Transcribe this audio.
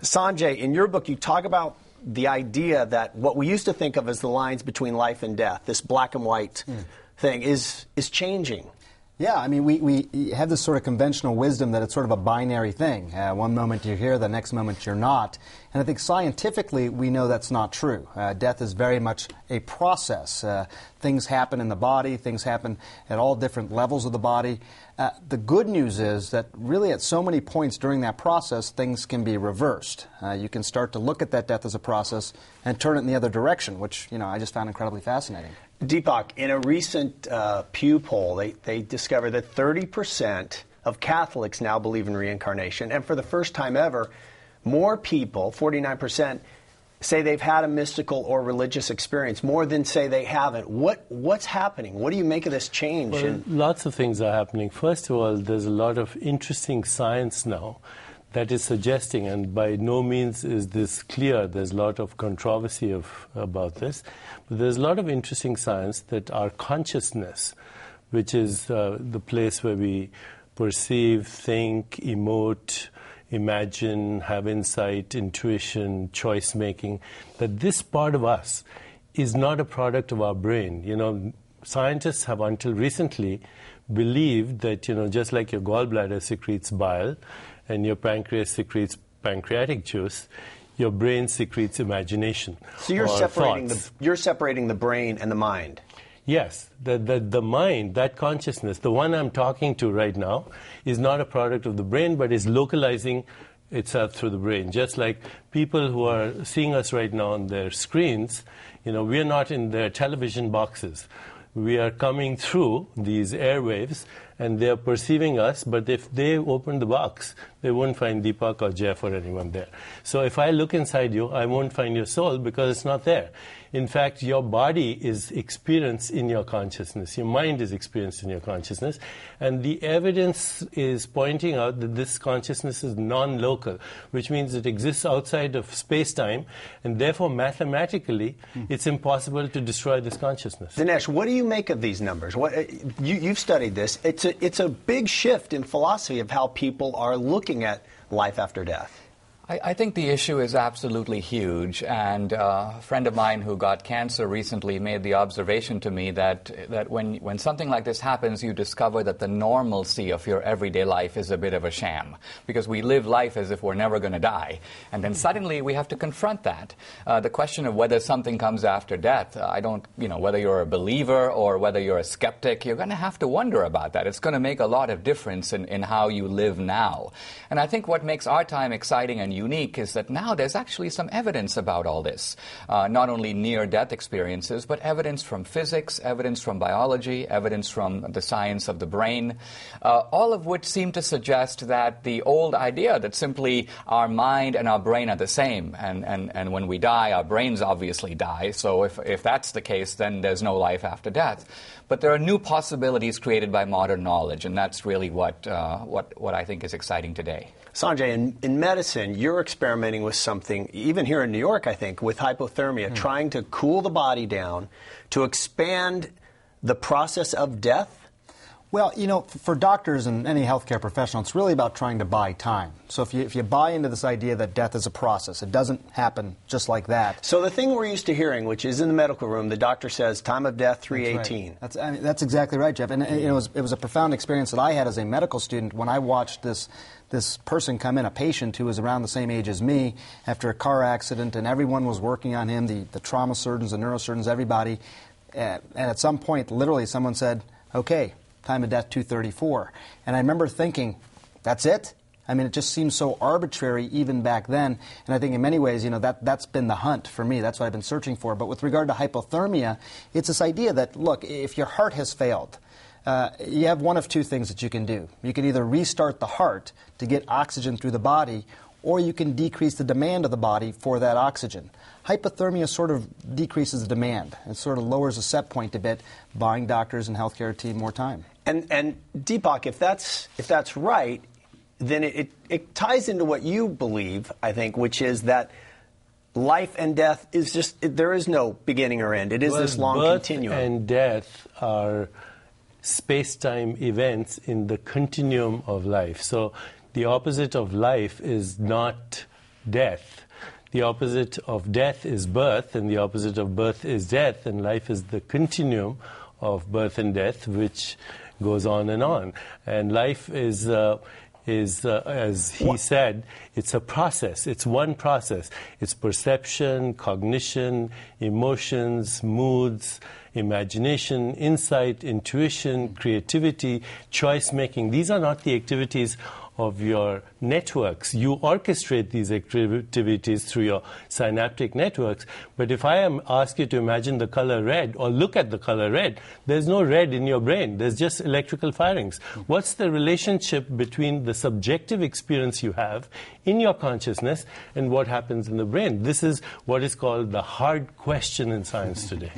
Sanjay, in your book, you talk about the idea that what we used to think of as the lines between life and death, this black and white thing, is changing. Yeah, I mean, we have this sort of conventional wisdom that it's sort of a binary thing. One moment you're here, the next moment you're not. And I think scientifically we know that's not true. Death is very much a process. Things happen in the body, things happen at all different levels of the body. The good news is that really at so many points during that process, things can be reversed. You can start to look at that death as a process and turn it in the other direction, which, I just found incredibly fascinating. Deepak, in a recent Pew poll, they discovered that 30% of Catholics now believe in reincarnation. And for the first time ever, more people, 49%, say they've had a mystical or religious experience, more than say they haven't. What's happening? What do you make of this change? Well, lots of things are happening. First of all, there's a lot of interesting science now that is suggesting, and by no means is this clear, there's a lot of controversy about this, but there's a lot of interesting science that our consciousness, which is the place where we perceive, think, emote, imagine, have insight, intuition, choice-making, that this part of us is not a product of our brain. Scientists have until recently believed that, just like your gallbladder secretes bile and your pancreas secretes pancreatic juice, your brain secretes imagination. So you're separating the brain and the mind. Yes, the mind, that consciousness, the one I'm talking to right now, is not a product of the brain, but is localizing itself through the brain. Just like people who are seeing us right now on their screens, we are not in their television boxes. We are coming through these airwaves, and they're perceiving us, but if they open the box, they won't find Deepak or Jeff or anyone there. So if I look inside you, I won't find your soul because it's not there. In fact, your body is experienced in your consciousness. Your mind is experienced in your consciousness. And the evidence is pointing out that this consciousness is non-local, which means it exists outside of space-time, and therefore mathematically it's impossible to destroy this consciousness. Dinesh, what do you make of these numbers? You've studied this. It's a big shift in philosophy of how people are looking at life after death. I think the issue is absolutely huge, and a friend of mine who got cancer recently made the observation to me that when something like this happens, you discover that the normalcy of your everyday life is a bit of a sham, because we live life as if we're never going to die, and then suddenly we have to confront that. The question of whether something comes after death, whether you're a believer or whether you're a skeptic, you're going to have to wonder about that. It's going to make a lot of difference in how you live now. And I think what makes our time exciting and unique is that now there's actually some evidence about all this. Not only near-death experiences, but evidence from physics, evidence from biology, evidence from the science of the brain, all of which seem to suggest that the old idea that simply our mind and our brain are the same, and when we die, our brains obviously die, so if that's the case, then there's no life after death. But there are new possibilities created by modern knowledge, and that's really what I think is exciting today. Sanjay, in medicine, you're experimenting with something, even here in New York, I think, with hypothermia, trying to cool the body down to expand the process of death? Well, for doctors and any healthcare professional, it's really about trying to buy time. So if you buy into this idea that death is a process, it doesn't happen just like that. So the thing we're used to hearing, which is in the medical room, the doctor says, time of death, 318. That's right. That's exactly right, Jeff. And it was a profound experience that I had as a medical student when I watched this person come in, a patient who was around the same age as me, after a car accident, and everyone was working on him, the trauma surgeons, the neurosurgeons, everybody. And at some point, literally, someone said, okay, time of death 234. And I remember thinking, that's it? I mean, it just seems so arbitrary even back then. And I think in many ways, that's been the hunt for me. That's what I've been searching for. But with regard to hypothermia, it's this idea that, look, if your heart has failed, you have one of two things that you can do. You can either restart the heart to get oxygen through the body, or you can decrease the demand of the body for that oxygen. Hypothermia sort of decreases the demand. It sort of lowers the set point a bit, buying doctors and healthcare team more time. And Deepak, if that's right, then it ties into what you believe, I think, which is that life and death is just, there is no beginning or end. It is this long continuum. Birth and death are space-time events in the continuum of life. So the opposite of life is not death. The opposite of death is birth, and the opposite of birth is death, and life is the continuum of birth and death, which goes on. And life is as he said, it's a process. It's one process. It's perception, cognition, emotions, moods, imagination, insight, intuition, creativity, choice-making. These are not the activities of your networks. You orchestrate these activities through your synaptic networks. But if I ask you to imagine the color red or look at the color red, there's no red in your brain. There's just electrical firings. What's the relationship between the subjective experience you have in your consciousness and what happens in the brain? This is what is called the hard question in science today.